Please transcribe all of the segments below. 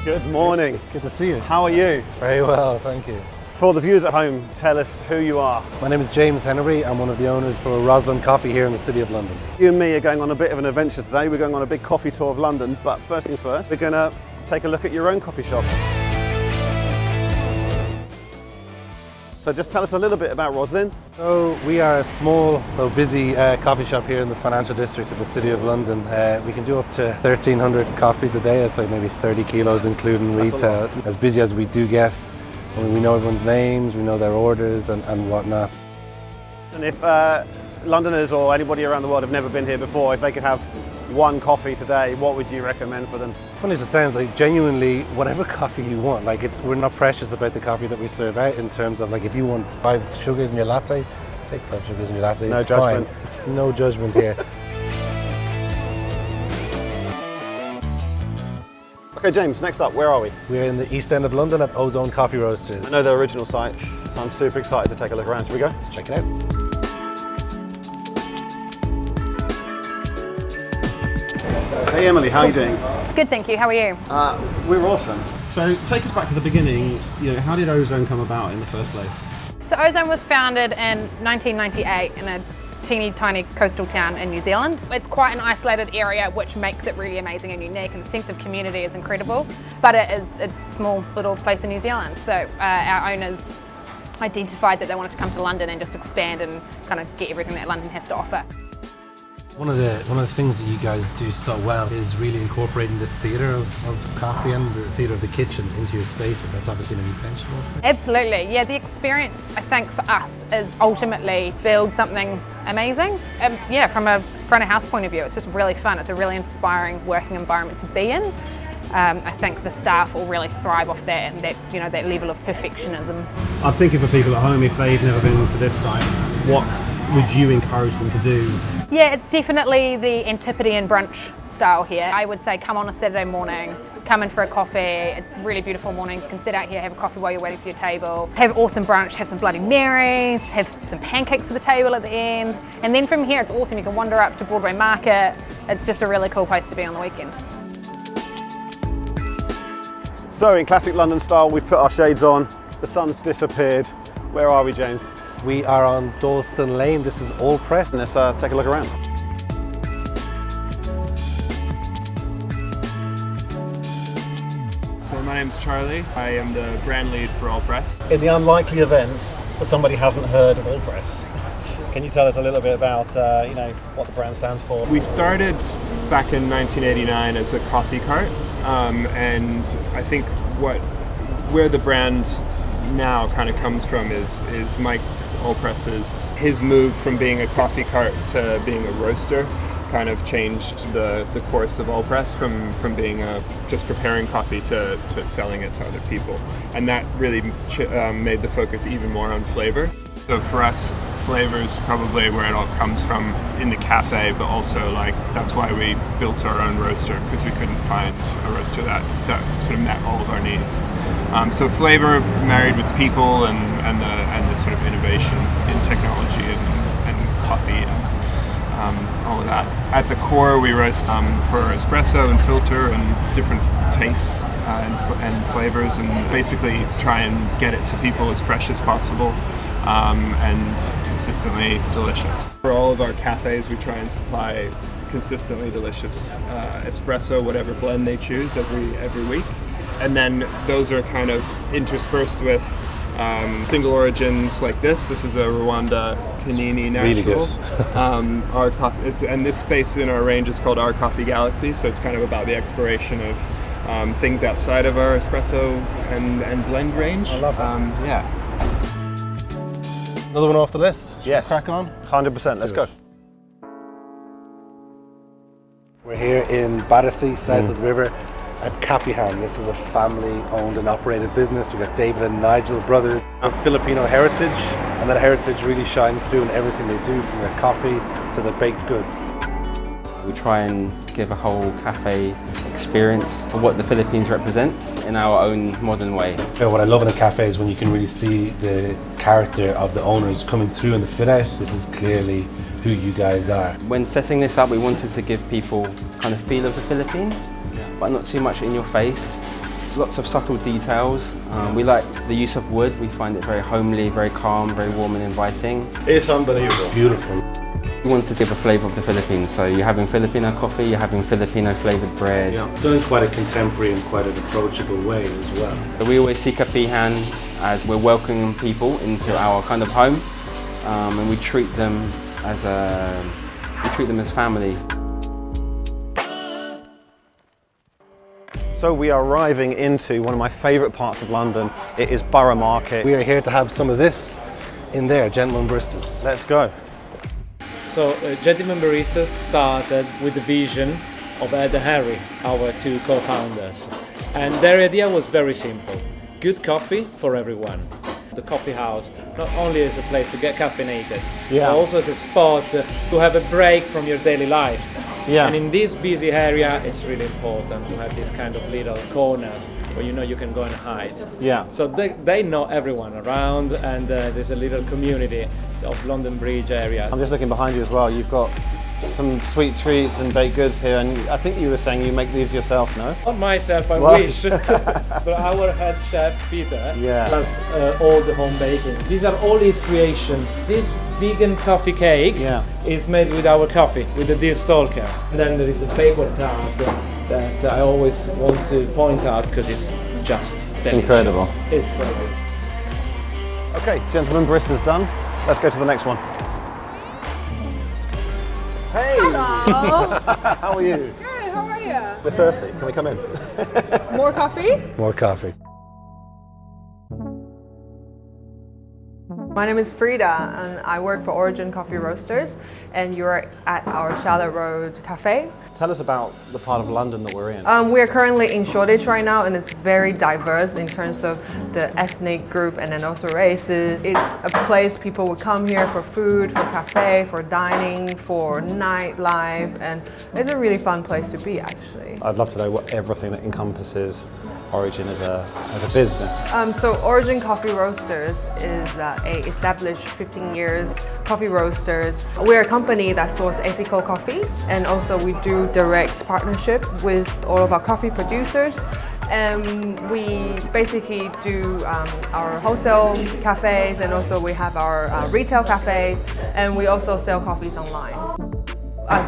Good morning. Good to see you. How are you? Very well, thank you. For the viewers at home, tell us who you are. My name is James Henry. I'm one of the owners for Ozone Coffee here in the City of London. You and me are going on a bit of an adventure today. We're going on a big coffee tour of London, but first things first, we're going to take a look at your own coffee shop. So just tell us a little bit about Roslyn. So we are a small though busy coffee shop here in the financial district of the City of London. We can do up to 1,300 coffees a day. I'd say maybe 30 kilos including retail. As busy as we do get, I mean, we know everyone's names, we know their orders and whatnot. And if Londoners or anybody around the world have never been here before, if they could have one coffee today, what would you recommend for them? Funny as it sounds, like genuinely whatever coffee you want. Like we're not precious about the coffee that we serve out in terms of like if you want 5 sugars in your latte, take 5 sugars in your latte. No it's judgment. Fine. It's no judgment here. Okay, James, next up, where are we? We're in the East End of London at Ozone Coffee Roasters. I know their original site, so I'm super excited to take a look around. Shall we go? Let's check it out. Hey Emily, how are you doing? Good, thank you. How are you? We're awesome. So take us back to the beginning. How did Ozone come about in the first place? So Ozone was founded in 1998 in a teeny tiny coastal town in New Zealand. It's quite an isolated area, which makes it really amazing and unique, and the sense of community is incredible. But it is a small little place in New Zealand. So our owners identified that they wanted to come to London and just expand and kind of get everything that London has to offer. One of the things that you guys do so well is really incorporating the theatre of coffee and the theatre of the kitchen into your spaces. That's obviously an intentional thing. Absolutely, yeah. The experience, I think, for us is ultimately build something amazing. Yeah, from a front of house point of view, it's just really fun. It's a really inspiring working environment to be in. I think the staff will really thrive off that and that level of perfectionism. I'm thinking for people at home, if they've never been to this site, what would you encourage them to do? Yeah, it's definitely the Antipodean brunch style here. I would say come on a Saturday morning, come in for a coffee. It's a really beautiful morning. You can sit out here, have a coffee while you're waiting for your table, have awesome brunch, have some Bloody Marys, have some pancakes for the table at the end. And then from here, it's awesome. You can wander up to Broadway Market. It's just a really cool place to be on the weekend. So in classic London style, we've put our shades on. The sun's disappeared. Where are we, James? We are on Dalston Lane. This is Allpress. Let's take a look around. So my name's Charlie. I am the brand lead for Allpress. In the unlikely event that somebody hasn't heard of Allpress, can you tell us a little bit about what the brand stands for? We started back in 1989 as a coffee cart, and I think where the brand now kind of comes from is Mike Allpress's his move from being a coffee cart to being a roaster kind of changed the course of Allpress from being just preparing coffee to selling it to other people, and that really made the focus even more on flavor. So for us, flavor is probably where it all comes from in the cafe, but also like that's why we built our own roaster, because we couldn't find a roaster that sort of met all of our needs. So flavor married with people and the sort of innovation in technology and coffee and all of that. At the core, we roast for espresso and filter and different tastes and flavors, and basically try and get it to people as fresh as possible. And consistently delicious. For all of our cafes, we try and supply consistently delicious espresso, whatever blend they choose every week. And then those are kind of interspersed with single origins like this. This is a Rwanda Kanini Natural. Really good. Our coffee and this space in our range is called Our Coffee Galaxy, so it's kind of about the exploration of things outside of our espresso and blend range. I love that. Yeah. Another one off the list? Should Yes. we crack on? 100%, let's go. We're here in Battersea, south of the river, at Kapihan. This is a family-owned and operated business. We've got David and Nigel brothers of Filipino heritage, and that heritage really shines through in everything they do, from their coffee to the baked goods. We try and give a whole cafe experience of what the Philippines represents in our own modern way. What I love in a cafe is when you can really see the character of the owners coming through in the fit out. This is clearly who you guys are. When setting this up, we wanted to give people kind of feel of the Philippines, but not too much in your face. lots of subtle details. We like the use of wood. We find it very homely, very calm, very warm and inviting. It's unbelievable. Beautiful. We wanted to give a flavour of the Philippines. So you're having Filipino coffee, you're having Filipino flavoured bread. Yeah, done in quite a contemporary and quite an approachable way as well. We always see Kapihan as we're welcoming people into our kind of home, and we treat them as family. So we are arriving into one of my favourite parts of London. It is Borough Market. We are here to have some of this in there, Gentleman Baristas. Let's go. So Gentleman Baristas started with the vision of Ed and Harry, our two co-founders. And their idea was very simple. Good coffee for everyone. The coffee house not only is a place to get caffeinated, but also as a spot to have a break from your daily life. Yeah. And in this busy area, it's really important to have these kind of little corners where you know you can go and hide. Yeah. So they know everyone around, and there's a little community of London Bridge area. I'm just looking behind you as well. You've got some sweet treats and baked goods here, and I think you were saying you make these yourself, no? Not myself, I Well. wish, but our head chef Peter does all the home baking. These are all his creation. This vegan coffee cake is made with our coffee, with the deer stalker. And then there is the bacon tart that I always want to point out because it's just delicious. Incredible. It's so good. Okay, Gentleman Barista's done. Let's go to the next one. Hey! Hello! How are you? Good, how are you? We're thirsty. Can we come in? More coffee? More coffee. My name is Frida and I work for Ozone Coffee Roasters, and you're at our Charlotte Road Cafe. Tell us about the part of London that we're in. We are currently in Shoreditch right now, and it's very diverse in terms of the ethnic group and then also races. It's a place people would come here for food, for cafe, for dining, for nightlife, and it's a really fun place to be actually. I'd love to know what everything that encompasses Origin as a business. So Ozone Coffee Roasters is a established 15 years coffee roasters. We're a company that sources ethical coffee, and also we do direct partnership with all of our coffee producers. We basically do our wholesale cafes, and also we have our retail cafes, and we also sell coffees online.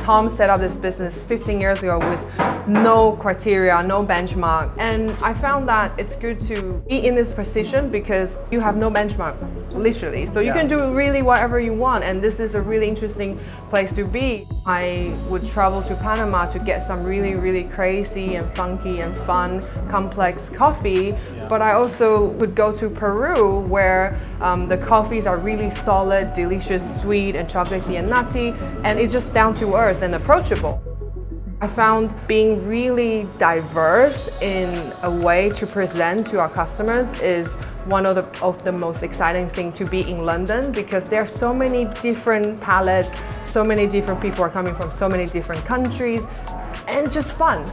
Tom set up this business 15 years ago with no criteria, no benchmark. And I found that it's good to be in this position because you have no benchmark, literally. So you can do really whatever you want, and this is a really interesting place to be. I would travel to Panama to get some really, really crazy and funky and fun, complex coffee. But I also would go to Peru where the coffees are really solid, delicious, sweet and chocolatey and nutty, and it's just down to earth and approachable. I found being really diverse in a way to present to our customers is one of the most exciting things to be in London, because there are so many different palettes, so many different people are coming from so many different countries, and it's just fun.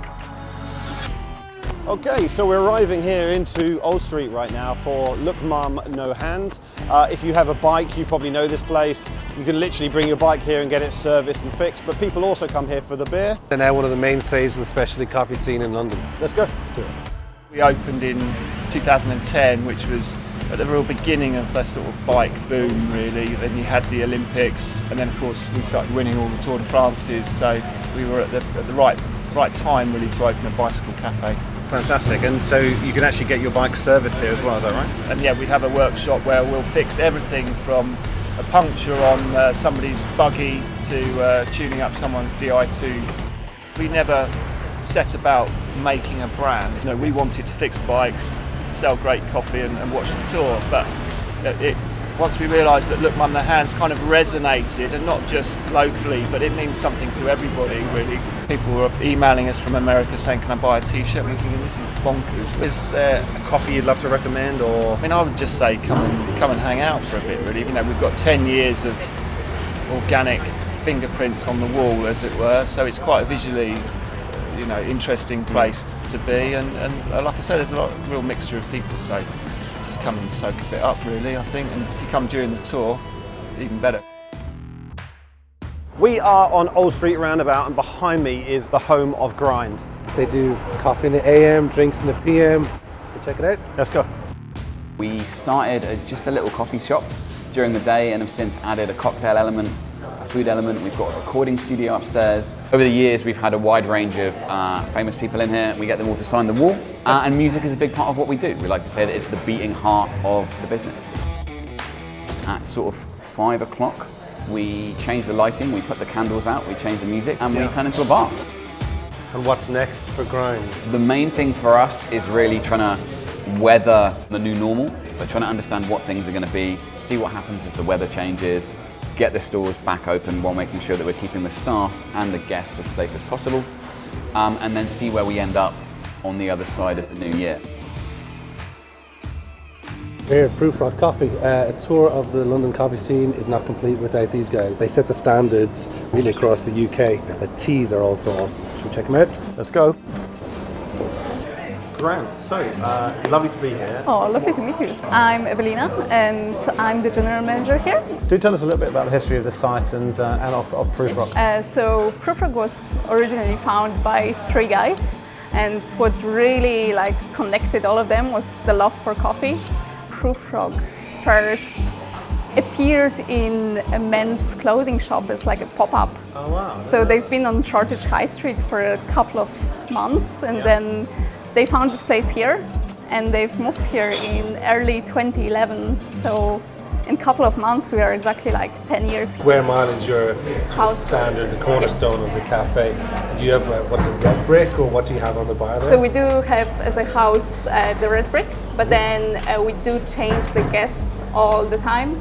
Okay, so we're arriving here into Old Street right now for Look Mum, No Hands. If you have a bike, you probably know this place. You can literally bring your bike here and get it serviced and fixed, but people also come here for the beer. They're now one of the mainstays of the specialty coffee scene in London. Let's go. Let's do it. We opened in 2010, which was at the real beginning of the sort of bike boom, really. Then you had the Olympics, and then of course we started winning all the Tour de France's, so we were at the right time really to open a bicycle cafe. Fantastic, and so you can actually get your bike serviced here as well, is that right? And yeah, we have a workshop where we'll fix everything from a puncture on somebody's buggy to tuning up someone's Di2. We never set about making a brand. You know, we wanted to fix bikes, sell great coffee and watch the tour, but once we realised that Look Mum, No Hands kind of resonated, and not just locally, but it means something to everybody really. People were emailing us from America saying, can I buy a t-shirt? And we're thinking, this is bonkers. Is there a coffee you'd love to recommend, or? I mean, I would just say come and hang out for a bit really. You know, we've got 10 years of organic fingerprints on the wall, as it were, so it's quite a visually, you know, interesting place to be, and like I said, there's a real mixture of people, so just come and soak a bit up really, I think, and if you come during the tour, even better. We are on Old Street Roundabout, and behind me is the home of grind. They do coffee in the AM, drinks in the PM. check it out. Let's go. We started as just a little coffee shop during the day and have since added a cocktail element, a food element. We've got a recording studio upstairs. Over the years, we've had a wide range of famous people in here. We get them all to sign the wall. And music is a big part of what we do. We like to say that it's the beating heart of the business. At sort of 5 o'clock, we change the lighting, we put the candles out, we change the music, and we turn into a bar. And what's next for Grind? The main thing for us is really trying to weather the new normal, but trying to understand what things are going to be, see what happens as the weather changes, get the stores back open while making sure that we're keeping the staff and the guests as safe as possible, and then see where we end up on the other side of the new year. Here at Proofrock Coffee, a tour of the London coffee scene is not complete without these guys. They set the standards really across the UK. The teas are also awesome. Should we check them out? Let's go. Grand. So, lovely to be here. Oh, lovely to meet you. I'm Evelina and I'm the general manager here. Do tell us a little bit about the history of the site and of Proofrock. So Proofrock was originally founded by 3 guys, and what really connected all of them was the love for coffee. Proofrock first appeared in a men's clothing shop as like a pop-up. Oh wow. So they've been on Shoreditch High Street for a couple of months, and then they found this place here, and they've moved here in early 2011. So in a couple of months we are exactly 10 years. Square mile is your standard, the cornerstone of the cafe. Do you have what's it, red brick, or what do you have on the bar there? So we do have as a house the red brick, but then we do change the guests all the time.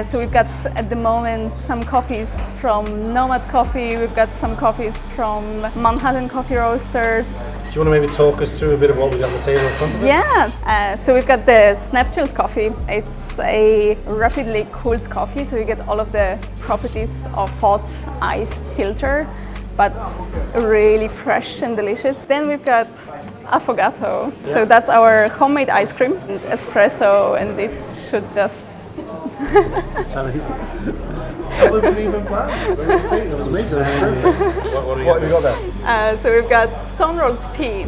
So we've got at the moment some coffees from Nomad Coffee, we've got some coffees from Manhattan Coffee Roasters. Do you want to maybe talk us through a bit of what we got on the table in front of us? Yeah, so we've got the Snap Chilled coffee. It's a rapidly cooled coffee, so you get all of the properties of hot iced filter, but really fresh and delicious. Then we've got Affogato. Yeah. So that's our homemade ice cream and espresso, and it should just That wasn't even planned. That was amazing. What have you got there? So we've got stone rolled tea.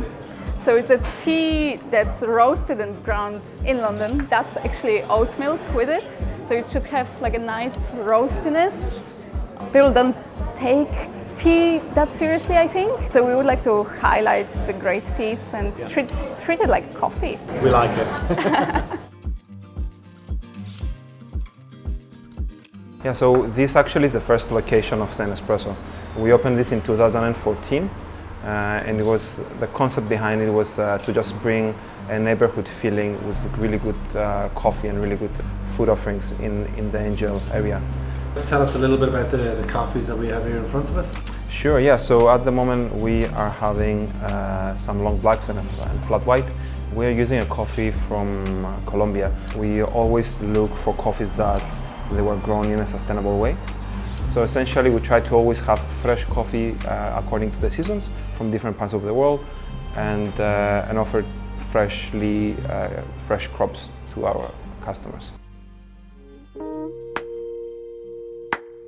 So it's a tea that's roasted and ground in London. That's actually oat milk with it. So it should have a nice roastiness. People don't take tea that seriously, I think. So we would like to highlight the great teas and treat it like coffee. We like it. Yeah, so this actually is the first location of Zen Espresso. We opened this in 2014, and it was the concept behind it was to just bring a neighborhood feeling with really good coffee and really good food offerings in the Angel area. Tell us a little bit about the coffees that we have here in front of us. Sure, yeah. So at the moment we are having some long blacks and flat white. We're using a coffee from Colombia. We always look for coffees that they were grown in a sustainable way. So essentially we try to always have fresh coffee according to the seasons from different parts of the world, and offer fresh crops to our customers.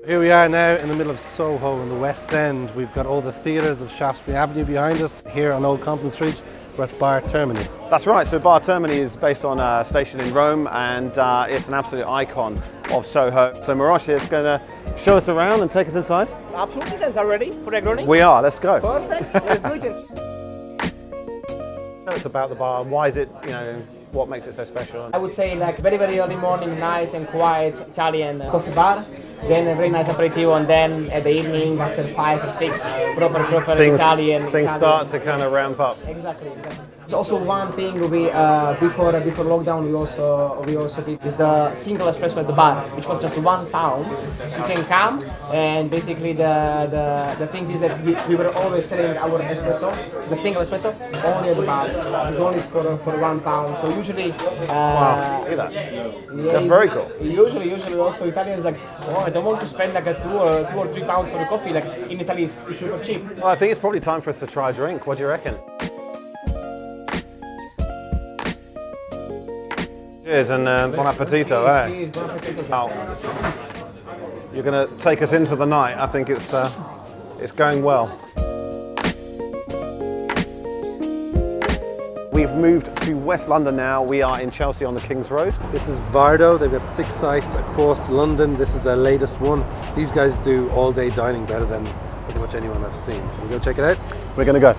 Here we are now in the middle of Soho in the West End. We've got all the theatres of Shaftesbury Avenue behind us. Here on Old Compton Street, we're at Bar Termini. That's right, so Bar Termini is based on a station in Rome, and it's an absolute icon of Soho. So Mirosh is going to show us around and take us inside. Absolutely, guys are ready for egg rolling? We are, let's go. Perfect, let's do it. Tell us about the bar, why is it, what makes it so special? I would say very, very early morning, nice and quiet Italian coffee bar. Then a very nice aperitivo, and then at the evening after 5 or 6, proper Italian. Things start to kind of ramp up. Exactly. Also, one thing we before lockdown we also did is the single espresso at the bar, which was just £1. So you can come, and basically the thing is that we were always selling our espresso, the single espresso, only at the bar, which is only for £1. So usually, wow, look at that. Yeah, that's very cool. Usually also Italians I don't want to spend a £2 or £3 for a coffee. In Italy, it's super cheap. Well, I think it's probably time for us to try a drink. What do you reckon? Cheers and bon appetito, eh? Cheers, bon appetito. Wow. You're going to take us into the night. I think it's going well. We've moved to West London now. We are in Chelsea on the King's Road. This is Vardo. They've got 6 sites across London. This is their latest one. These guys do all-day dining better than pretty much anyone I've seen. So we'll go check it out. We're going to go.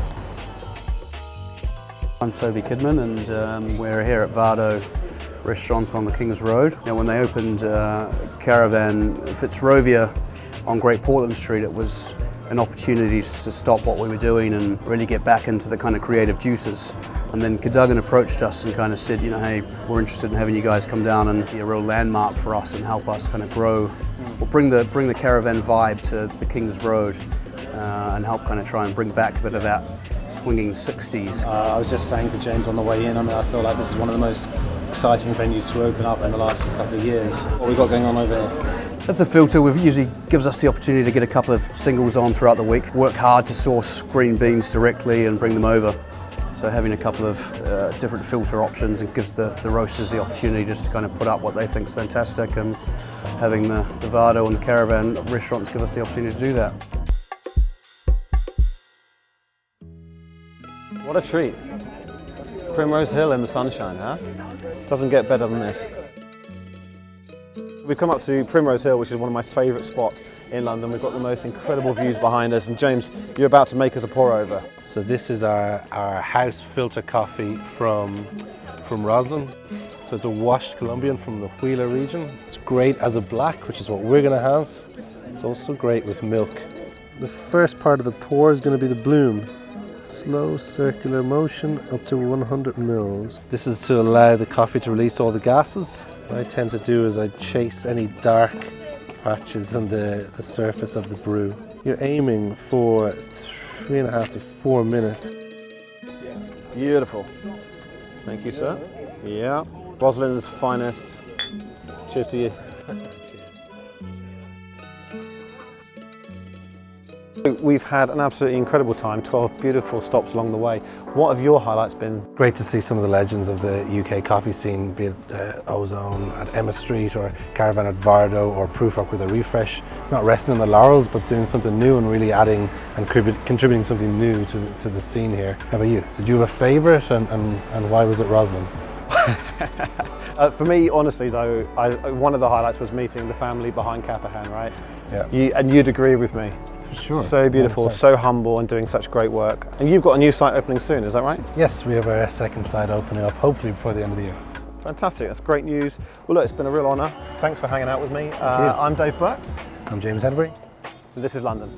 I'm Toby Kidman, and we're here at Vardo restaurant on the King's Road. When they opened Caravan Fitzrovia on Great Portland Street, it was an opportunity to stop what we were doing and really get back into the kind of creative juices. And then Cadogan approached us and kind of said, hey, we're interested in having you guys come down and be a real landmark for us and help us kind of grow, or bring the Caravan vibe to the King's Road and help kind of try and bring back a bit of that swinging 60s. I was just saying to James on the way in, I feel like this is one of the most exciting venues to open up in the last couple of years. What have we got going on over here? That's a filter. It usually gives us the opportunity to get a couple of singles on throughout the week. Work hard to source green beans directly and bring them over. So having a couple of different filter options, it gives the roasters the opportunity just to kind of put up what they think is fantastic, and having the Vardo and the Caravan restaurants give us the opportunity to do that. What a treat. Primrose Hill in the sunshine, huh? Doesn't get better than this. We've come up to Primrose Hill, which is one of my favourite spots in London. We've got the most incredible views behind us, and James, you're about to make us a pour over. So this is our house filter coffee from Roslyn. So it's a washed Colombian from the Wheeler region. It's great as a black, which is what we're going to have. It's also great with milk. The first part of the pour is going to be the bloom. Slow circular motion up to 100 mils. This is to allow the coffee to release all the gases. What I tend to do is I chase any dark patches on the surface of the brew. You're aiming for 3.5 to 4 minutes. Beautiful. Thank you, sir. Yeah. Roslyn's finest. Cheers to you. We've had an absolutely incredible time, 12 beautiful stops along the way. What have your highlights been? Great to see some of the legends of the UK coffee scene, be it Ozone at Emma Street, or Caravan at Vardo, or Proofrock with a refresh. Not resting on the laurels, but doing something new and really adding and contributing something new to the scene here. How about you? Did you have a favourite, and why was it Roslyn? For me, honestly though, one of the highlights was meeting the family behind Kapihan, right? Yeah. And you'd agree with me. For sure. So beautiful, 100%. so humble, and doing such great work. And you've got a new site opening soon, is that right? Yes, we have our second site opening up, hopefully before the end of the year. Fantastic, that's great news. Well look, it's been a real honour. Thanks for hanging out with me. I'm Dave Burt. I'm James Henry. And this is London.